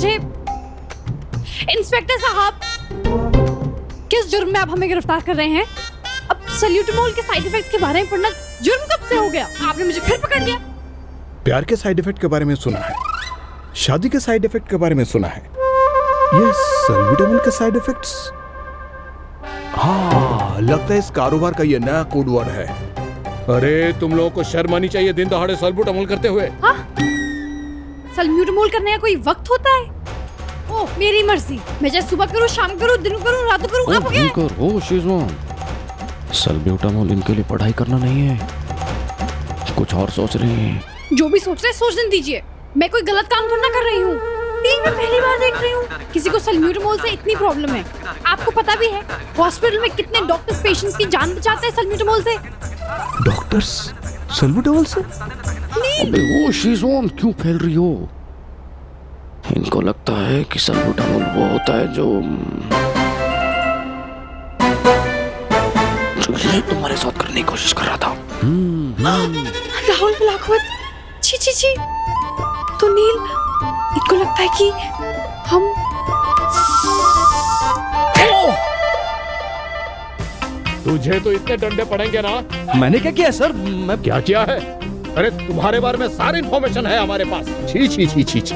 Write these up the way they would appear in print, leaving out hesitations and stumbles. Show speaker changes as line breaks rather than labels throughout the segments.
मुझे इंस्पेक्टर साहब, किस जुर्म में आप हमें गिरफ्तार कर रहे हैं? अब सल्यूटामोल के साइड इफेक्ट्स के बारे में पढ़ना जुर्म कब से हो गया? आपने मुझे फिर पकड़ लिया।
प्यार के साइड इफेक्ट के बारे में सुना है, शादी के साइड इफेक्ट के बारे में सुना है, ये सल्यूटामोल के साइड इफेक्ट्स? हाँ, लगता है इस कारोबार का ये नया कोड वर्ड है। अरे तुम लोगों को शर्म आनी चाहिए दिन दहाड़े सल्यूटामोल करते हुए।
हाँ? सल्यूटामोल करने का कोई वक्त होता है? ओ, मेरी मर्जी, मैं चाहे सुबह करूँ, शाम करूँ, दिन करूँ, रात करूँ, आप क्या?
ओ शेजवान, सल्यूटामोल इनके लिए पढ़ाई करना नहीं है, कुछ और सोच रही है।
जो भी सोच रहे हैं सोचने दीजिए, मैं कोई गलत काम तो ना कर रही हूँ। टीवी में पहली बार देख रही हूँ किसी को सल्यूटामोल से इतनी प्रॉब्लम है। आपको पता भी है हॉस्पिटल में कितने डॉक्टर्स पेशेंट्स की जान बचाते हैं सल्यूटामोल से।
डॉक्टर्स सल्यूटामोल से?
अबे वो शेजवान क्यों फैल रही हो? इनको लगता है कि सल्यूटामोल वो होता है जो ये तुम्हारे साथ करने की कोशिश कर रहा था।
राहुल बिलाखवत, छी छी छी। तो नील, इनको लगता है कि हम
तुझे तो इतने डंडे पड़ेंगे ना।
मैंने क्या किया सर? मैं
क्या किया है? अरे तुम्हारे बारे में सारी इंफॉर्मेशन है हमारे पास। छी छी छी छी छी।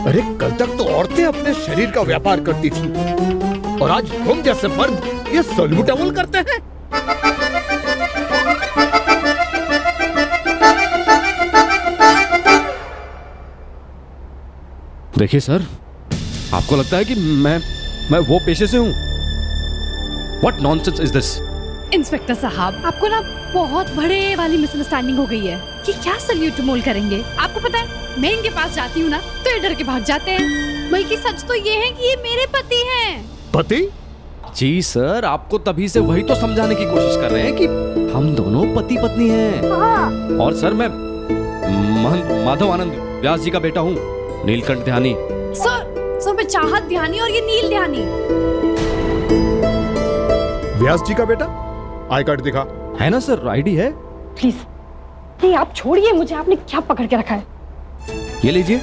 अरे कल तक तो औरतें अपने शरीर का व्यापार करती थी और आज तुम जैसे मर्द ये सल्यूटामोल करते हैं।
देखिए सर, आपको लगता है कि मैं वो पेशे से हूँ? What nonsense is this?
Inspector साहब, आपको ना बहुत बड़े वाली मिसअंडरस्टैंडिंग हो गई है कि क्या सल्यूटामोल करेंगे। आपको पता है मैं इनके पास जाती हूँ ना तो ये डर के भाग जाते हैं, बल्कि सच तो ये है कि ये मेरे पति हैं।
पति?
जी सर, आपको तभी से वही तो समझाने की कोशिश कर रहे हैं कि हम दोनों पति पत्नी हैं। और सर मैं महंत माधव आनंद व्यास जी का बेटा हूँ, नीलकंठ ध्यानी।
सर मैं चाहत ध्यानी और ये नील ध्यानी।
व्यास जी का बेटा? आई कार्ड दिखा।
है ना सर, आईडी है।
प्लीज नहीं, आप छोड़िए मुझे, आपने क्या पकड़ के रखा है?
ये लीजिए।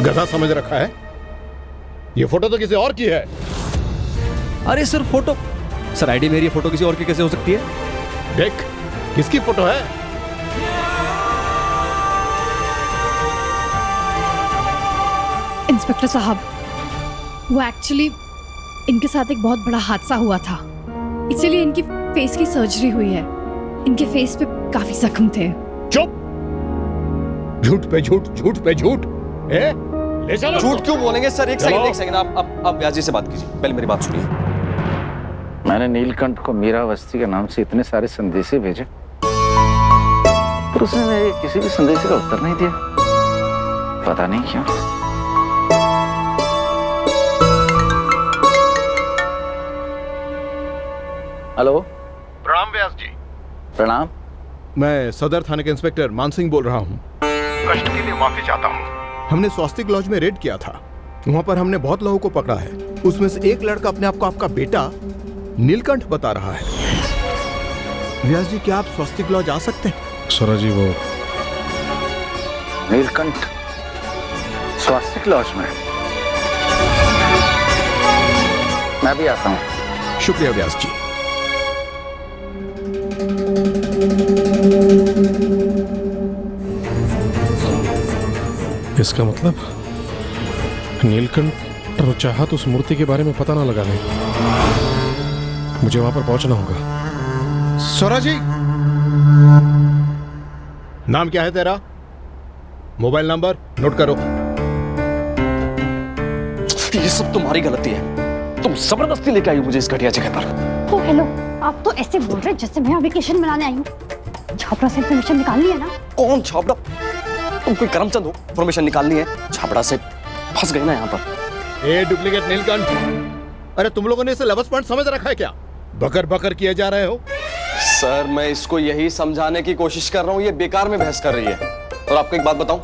गधा समझ रखा है। ये फोटो तो किसी और की है।
अरे सर फोटो, सर आईडी मेरी, फोटो किसी और की कैसे हो सकती है?
देख किसकी फोटो है।
इंस्पेक्टर साहब, वो एक्चुअली इनके साथ एक बहुत बड़ा हादसा हुआ था, इसीलिए इनकी फेस की सर्जरी हुई है। इनके फेस पे काफी जख्म थे।
चुप! झूठ पे झूठ, झूठ पे झूठ। ले चलो।
झूठ क्यों बोलेंगे सर? एक सेकंड, आप व्यास जी से बात कीजिए, पहले मेरी बात सुनिए।
मैंने नीलकंठ को मीरावस्थी के नाम से इतने सारे संदेशे भेजे, पर उसने मेरे किसी भी संदेश का उत्तर नहीं दिया। पता नहीं क्यों। हेलो।
प्रणाम व्यास जी।
प्रणाम।
मैं सदर थाने के इंस्पेक्टर मान सिंह बोल रहा हूँ। कष्ट के लिए माफी चाहता हूँ। हमने स्वास्तिक लॉज में रेड किया था, वहाँ पर हमने बहुत लोगों को पकड़ा है। उसमें से एक लड़का अपने आप को आपका बेटा नीलकंठ बता रहा है। व्यास जी, क्या आप स्वास्तिक लॉज आ सकते हैं?
सर जी, वो
नीलकंठ स्वास्तिक लॉज में? मैं भी आता हूँ।
शुक्रिया व्यास जी।
इसका मतलब नीलकंठ और चाहत उस मूर्ति के बारे में पता ना लगा ले। मुझे वहां पर पहुंचना होगा।
सोरा जी, नाम क्या है तेरा? मोबाइल नंबर नोट करो।
ये सब तुम्हारी गलती है, तुम जबरदस्ती लेके आई हो मुझे इस घटिया जगह पर।
ओ हेलो, आप तो ऐसे बोल रहे जैसे मैं वेकेशन मनाने आई हूँ। छापरा से इन्फॉर्मेशन निकालनी है ना?
कौन छापड़ा? तुम कोई करमचंद हो? इन्फॉर्मेशन निकालनी है? छापड़ा से फंस गए ना यहाँ पर।
ए डुप्लीकेट नीलकंठ, अरे तुम लोगों ने इसे लवस पॉइंट समझ रखा है क्या? बकर बकर किए जा रहे हो।
सर मैं इसको यही समझाने की कोशिश कर रहा हूँ, ये बेकार में बहस कर रही है। और आपको एक बात बताऊं,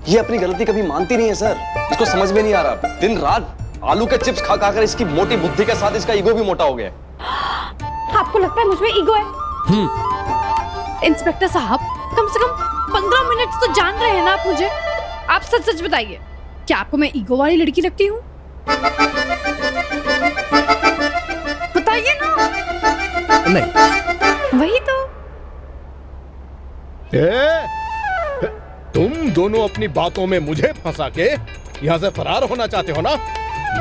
ये अपनी गलती कभी मानती नहीं है सर। इसको समझ में नहीं आ रहा, दिन रात आलू के चिप्स खा खा कर इसकी मोटी बुद्धि के साथ इसका ईगो भी मोटा हो गया।
आपको लगता है मुझ में ईगो है?
इंस्पेक्टर साहब, कम से कम 15 मिनट तो जान रहे हैं ना आप मुझे। आप सच सच बताइए, क्या आपको मैं ईगो वाली लड़की लगती हूँ? बताइए ना।
नहीं।
वही तो।
तुम दोनों अपनी बातों में मुझे फंसा के यहाँ से फरार होना चाहते हो ना?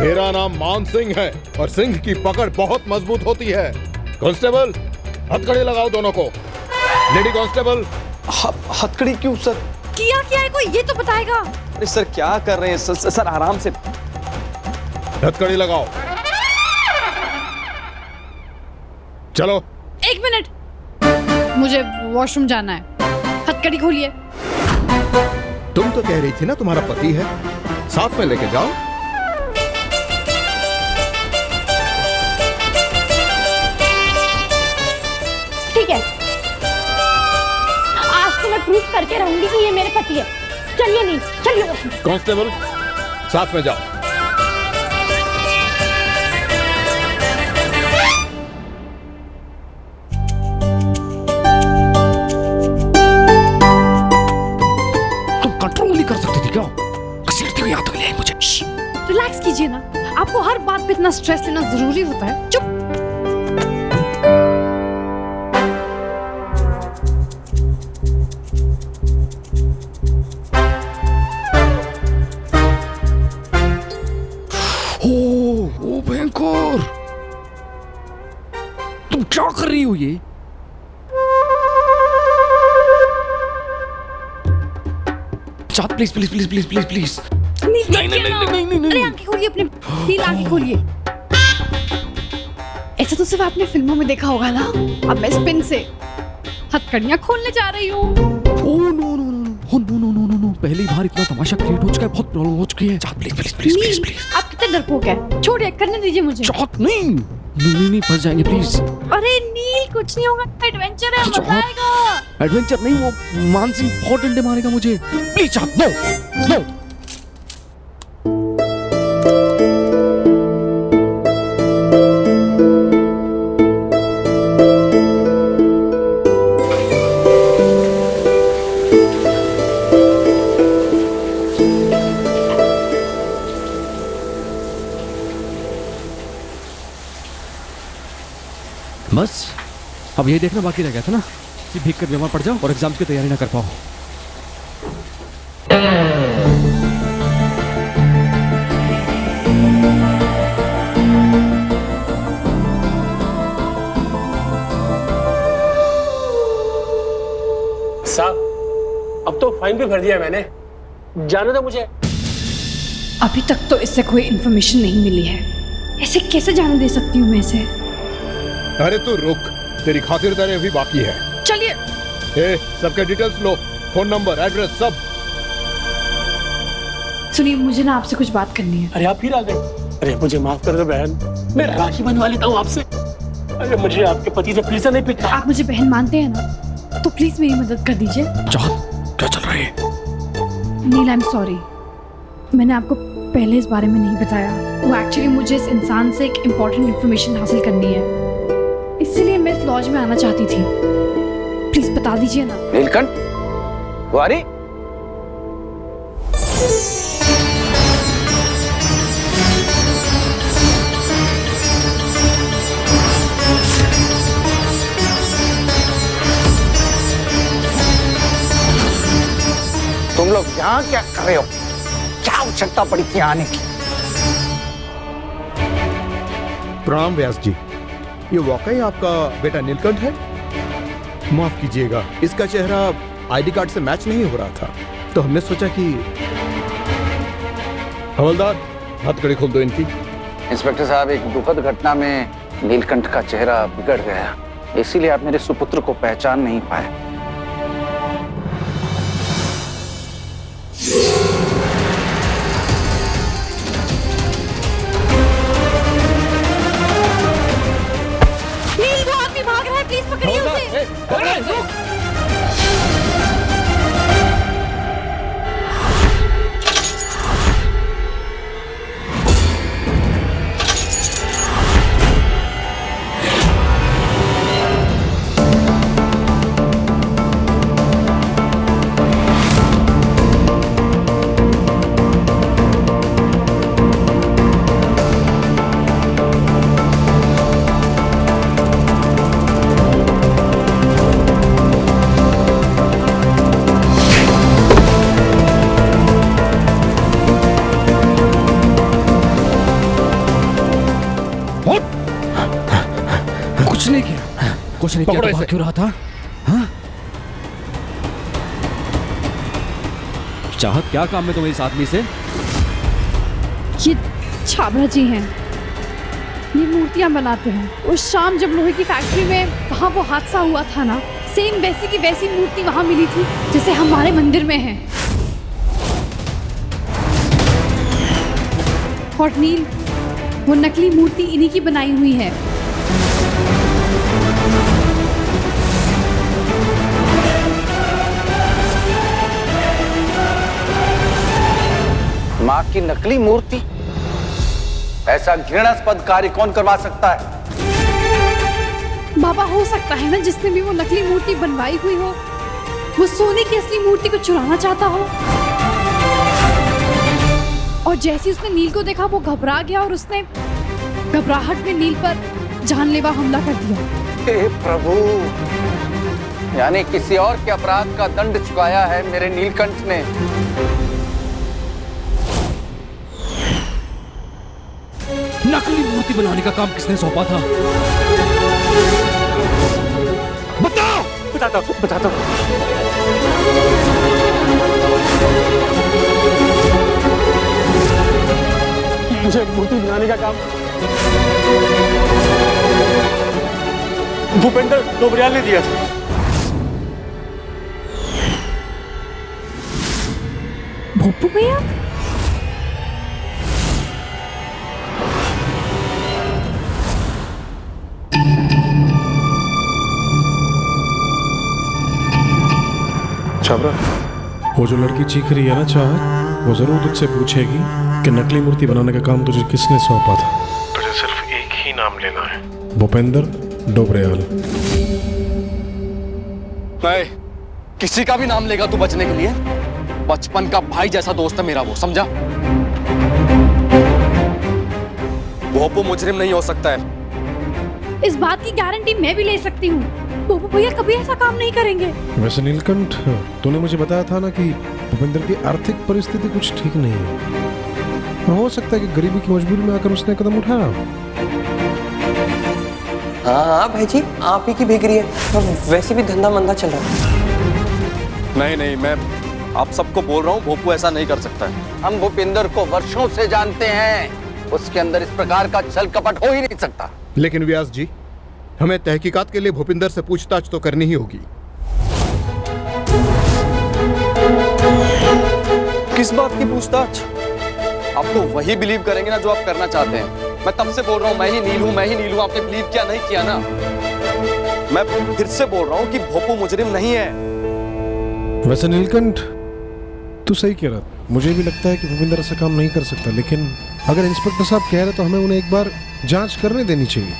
मेरा नाम मान सिंह है और सिंह की पकड़ बहुत मजबूत होती है। कांस्टेबल, हथकड़ी लगाओ दोनों को। Lady constable.
हथकड़ी क्यों सर?
किया क्या है कोई ये तो बताएगा।
अरे सर क्या कर रहे हैं सर आराम से।
हथकड़ी लगाओ। चलो।
1 मिनट, मुझे वॉशरूम जाना है। हथकड़ी खोलिए।
तुम तो कह रही थी ना तुम्हारा पति है, साथ में लेके जाओ।
ठीक है, आज तो मैं प्रूफ करके रहूंगी कि ये मेरे पति है। चलिए नील, चलिए वॉशरूम।
कांस्टेबल, साथ में जाओ।
कंट्रोल नहीं कर सकती थी क्या? घसीटती हुई यहाँ तक ले आई मुझे।
रिलैक्स कीजिए ना, आपको हर बात पे इतना स्ट्रेस लेना जरूरी होता है? चुप।
ओ भयंकर, तुम क्या कर रही हो ये? चाँद please please please please please please.
Neel,
नहीं,
देखिए ना।
नहीं, नहीं, नहीं,
अरे
नहीं।
आंखें खोलिए अपने। नील, आंखें खोलिए। ऐसा तो सिर्फ आपने फिल्मों में देखा होगा ना। अब मैं स्पिन से हथकड़ियां खोलने जा रही हूँ।
Oh no no no no no no no no no, पहली बार इतना तमाशा क्रिएट हो चुका है, बहुत प्रॉब्लम हो चुकी है। चाँद please please please please
Neel,
please.
आप कितने डरपोक है। छोड़िए, करने दीजिए मुझे।
चाँद नहीं नहीं नहीं नहीं, फंस जाएंगे प्लीज।
अरे नील, कुछ नहीं होगा, एडवेंचर है, मजा आएगा।
एडवेंचर नहीं, वो मानसिंह बहुत डंडे मारेगा मुझे। प्लीज चाँद, नो नो। बस अब यही देखना बाकी रह गया था ना कि भीग कर बीमार पड़ जाओ और एग्जाम्स की तैयारी ना कर पाओ।
साहब, अब तो फाइन भी भर दिया मैंने। जाने दो मुझे।
अभी तक तो इससे कोई इन्फॉर्मेशन नहीं मिली है। ऐसे कैसे जाने दे सकती हूँ मैं इसे?
अरे तू रुक, तेरी खातिरदारी अभी बाकी है।
चलिए।
सबके डिटेल्स लो, फोन नंबर, एड्रेस सब।
सुनिए, मुझे ना आपसे कुछ बात करनी है।
अरे आप फिर आ गए। अरे मुझे माफ कर दो बहन, मैं राखी बनवा लेता हूँ आपसे। अरे मुझे आपके पति से फिर से नहीं पिटना।
आप मुझे बहन मानते हैं ना, तो प्लीज मेरी मदद कर दीजिए।
चाँद, क्या चल रहा है?
नील, आई एम सॉरी, मैंने आपको पहले इस बारे में नहीं बताया। वो एक्चुअली मुझे इस इंसान से एक इम्पोर्टेंट इन्फॉर्मेशन हासिल करनी है, इसलिए मैं इस लॉज में आना चाहती थी। प्लीज बता दीजिए ना।
नीलकंठ, कुंवारी, तुम लोग यहाँ क्या कर रहे हो? क्या आवश्यकता पड़ी थी आने की?
प्रणाम व्यास जी, ये वाकई आपका बेटा नीलकंठ है? माफ कीजिएगा, इसका चेहरा आईडी कार्ड से मैच नहीं हो रहा था, तो हमने सोचा कि। हवलदार, हथकड़ी खोल दो इनकी।
इंस्पेक्टर साहब, एक दुखद घटना में नीलकंठ का चेहरा बिगड़ गया, इसीलिए आप मेरे सुपुत्र को पहचान नहीं पाए।
नील, वो आदमी भाग रहा है, प्लीज पकड़िए उसे।
कुछ नहीं किया
पकड़ो
तो भाग
इसे।
क्यों रहा था? हाँ? चाहत क्या काम है तुम्हें इस आदमी से?
ये छाबड़ा जी हैं, ये मूर्तियां बनाते हैं। उस शाम जब लोहे की फैक्ट्री में वहाँ वो हादसा हुआ था ना, सेम वैसी की वैसी मूर्ति वहाँ मिली थी जैसे हमारे मंदिर में है। और नील, वो नकली मूर्ति इन्हीं की बनाई हुई है।
माँ की नकली मूर्ति? ऐसा घृणास्पद कार्य कौन करवा सकता है?
बाबा, हो सकता है ना जिसने भी वो नकली मूर्ति बनवाई हुई हो, वो सोने की असली मूर्ति को चुराना चाहता हो। और जैसे उसने नील को देखा वो घबरा गया और उसने घबराहट में नील पर जानलेवा हमला कर दिया।
हे प्रभु, यानी किसी और के अपराध का दंड चुकाया है मेरे नीलकंठ ने।
नकली मूर्ति बनाने का काम किसने सौंपा था? बताओ।
बताता हूँ। मुझे एक मूर्ति बनाने का काम भूपेंद्र डोबरियाल ने दिया था।
भोपू भैया?
छाबरा, वो जो लड़की चीख रही है ना चाहत, वो जरूर तुझसे पूछेगी कि नकली मूर्ति बनाने का काम तुझे किसने सौंपा था।
तुझे सिर्फ एक ही नाम लेना है,
भूपेंद्र डोबरियाल।
नहीं, किसी का भी नाम लेगा तू बचने के लिए? बचपन का भाई जैसा दोस्त है मेरा वो, समझा? भोपू मुजरिम नहीं हो सकता है।
इस बात की गारंटी मैं भी ले सकती हूँ। भोपू भैया कभी ऐसा काम नहीं करेंगे।
वैसे नीलकंठ, तूने मुझे बताया था ना कि भूपेंद्र की आर्थिक परिस्थिति कुछ ठीक नहीं है। हो सकता है कि गरीबी की मजबूरी में आकर उसने कदम उठाया।
हाँ भाई जी, आप ही की भीग रही है और वैसे भी धंधा मंदा चल रहा है।
नहीं नहीं, मैं आप सबको बोल रहा हूँ, भोपू ऐसा नहीं कर सकता है।
हम भूपेंद्र को वर्षों से जानते हैं, उसके अंदर इस प्रकार का छल कपट हो ही नहीं सकता।
लेकिन व्यास जी, हमें तहकीकात के लिए भूपिंदर से पूछताछ तो करनी ही होगी।
किस बात की पूछताछ? आप तो वही बिलीव करेंगे ना जो आप करना चाहते हैं। मैं तब से बोल रहा हूँ मैं ही नील हूँ, मैं ही नील हूँ। आपने बिलीव किया नहीं किया ना? मैं फिर से बोल रहा हूँ कि भोपू मुजरिम नहीं है।
वैसे नीलकंठ, तू सही कह रहा। मुझे भी लगता है कि भूपेंद्र ऐसा काम नहीं कर सकता, लेकिन अगर इंस्पेक्टर साहब कह रहे तो हमें उन्हें एक बार जांच करने देनी चाहिए।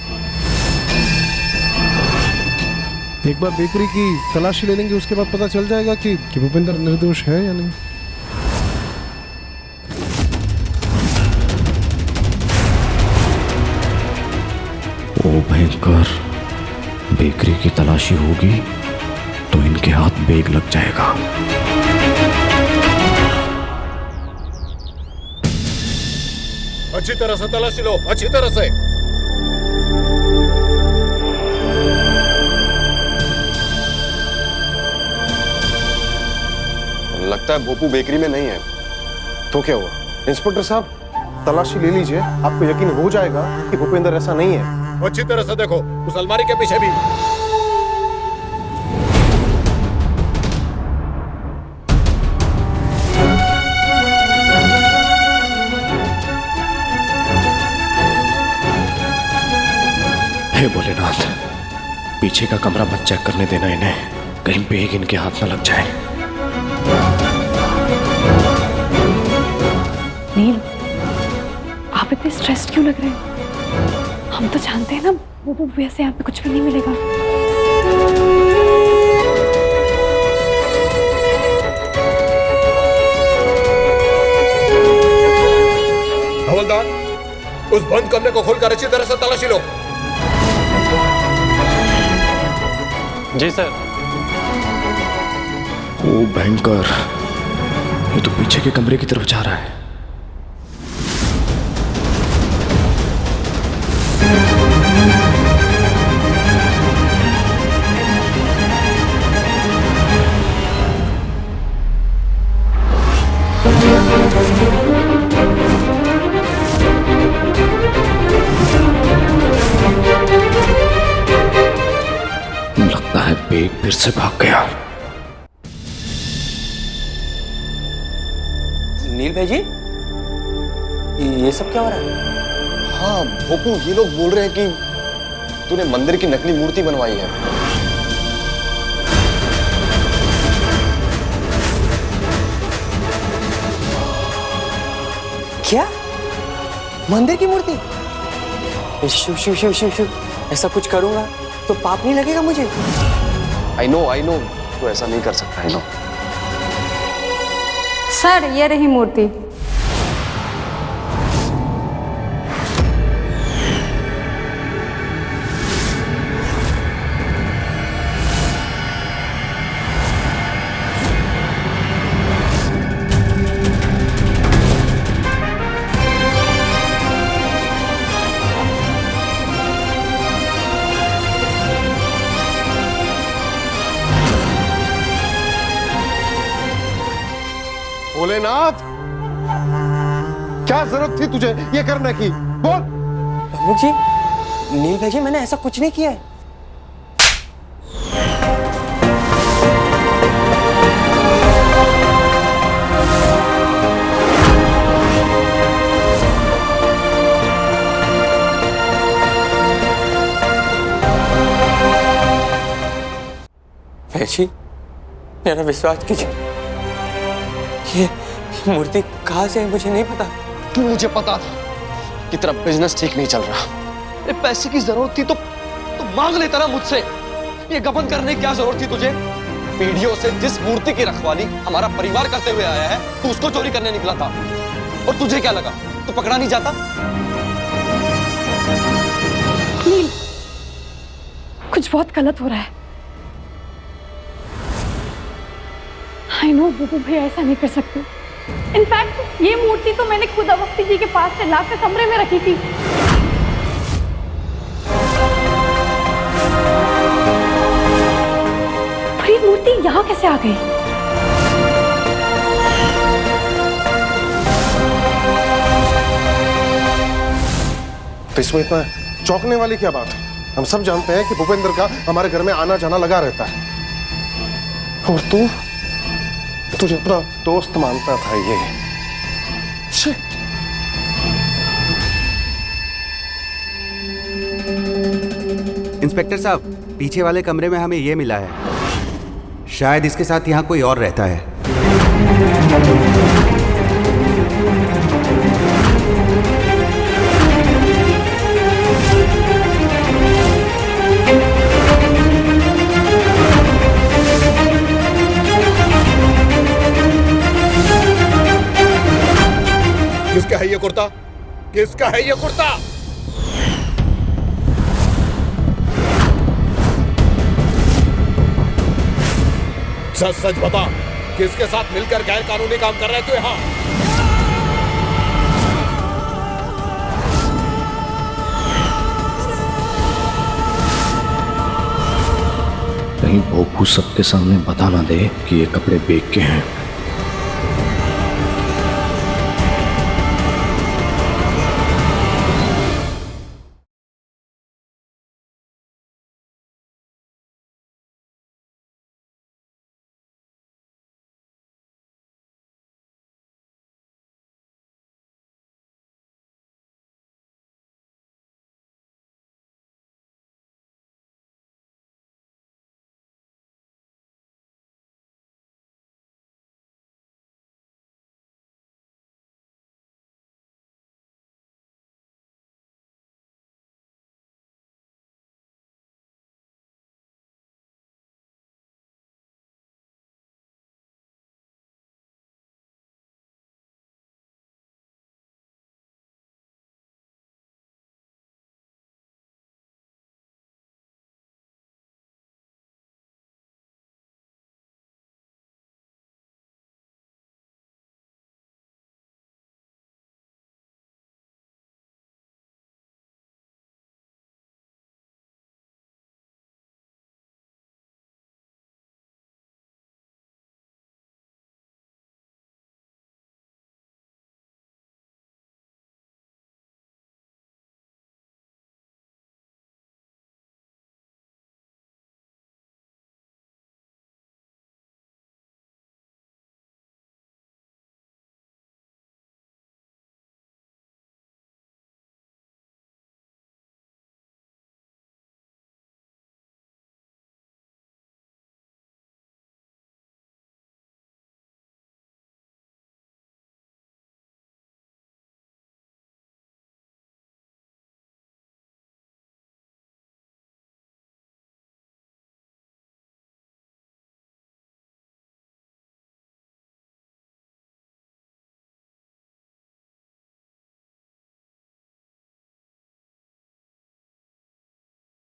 एक बार बेकरी की तलाशी ले लेंगे, उसके बाद पता चल जाएगा कि भूपेंद्र निर्दोष है या नहीं।
ओ भयंकर, बेकरी की तलाशी होगी तो इनके हाथ बेग लग जाएगा।
अच्छी तरह से तलाशी लो, अच्छी तरह से।
लगता है भोपू बेकरी में नहीं है।
तो क्या हुआ इंस्पेक्टर साहब, तलाशी ले लीजिए, आपको यकीन हो जाएगा कि भूपेंद्र ऐसा नहीं है।
अच्छी तरह से देखो, उस अलमारी के पीछे भी।
हे भोलेनाथ, पीछे का कमरा मत चेक करने देना इन्हें, कहीं बेग इनके हाथ न लग जाए।
नील, आप इतने स्ट्रेस्ड क्यों लग रहे हैं? हम तो जानते हैं ना भोपू भैया से यहाँ पे कुछ भी नहीं मिलेगा।
हवलदार, उस बंद कमरे को खोलकर अच्छी तरह से तलाशी लो।
जी सर।
ओ भयंकर, ये तो पीछे के कमरे की तरफ जा रहा है। लगता है बेग फिर से भाग गया।
नील भाई जी, ये सब क्या हो रहा है?
हाँ भोपू, ये लोग बोल रहे हैं कि तूने मंदिर की नकली मूर्ति बनवाई है।
क्या? मंदिर की मूर्ति? शिव शिव शिव शिव शिव, ऐसा कुछ करूंगा तो पाप नहीं लगेगा मुझे?
आई नो, तू ऐसा नहीं कर सकता। I know.
सर, ये रही मूर्ति।
भोलेनाथ, क्या जरूरत थी तुझे ये करने की? बोल।
प्रमुख जी, नील भाई जी, मैंने ऐसा कुछ नहीं किया है। भाई जी, मेरा विश्वास कीजिए, ये मूर्ति कहाँ से है मुझे नहीं पता।
मुझे पता था कि तेरा बिजनेस ठीक नहीं चल रहा। अरे पैसे की जरूरत थी तो मांग लेता ना मुझसे। ये गबन करने की क्या जरूरत थी तुझे? पीढ़ियों से जिस मूर्ति की रखवाली हमारा परिवार करते हुए आया है, तू उसको चोरी करने निकला था। और तुझे क्या लगा, तू पकड़ा नहीं जाता?
नील, कुछ बहुत गलत हो रहा है। आई नो बुबू भैया ऐसा नहीं कर सकते। इनफैक्ट ये मूर्ति तो मैंने खुद अवस्थी जी के पास से लाकर कमरे में रखी थी। पर ये मूर्ति यहाँ कैसे आ गई?
तो इसमें इतना चौंकने वाली क्या बात है? हम सब जानते हैं कि भूपेंद्र का हमारे घर में आना जाना लगा रहता है, और तुझे अपना दोस्त मानता था ये।
इंस्पेक्टर साहब, पीछे वाले कमरे में हमें ये मिला है, शायद इसके साथ यहाँ कोई और रहता है।
किसका है ये कुर्ता? किसका है ये कुर्ता? सच सच बता, किसके साथ मिलकर गैर कानूनी काम कर रहे थे यहाँ?
कहीं भोपू सबके सामने बता ना दे कि ये कपड़े बेच के हैं।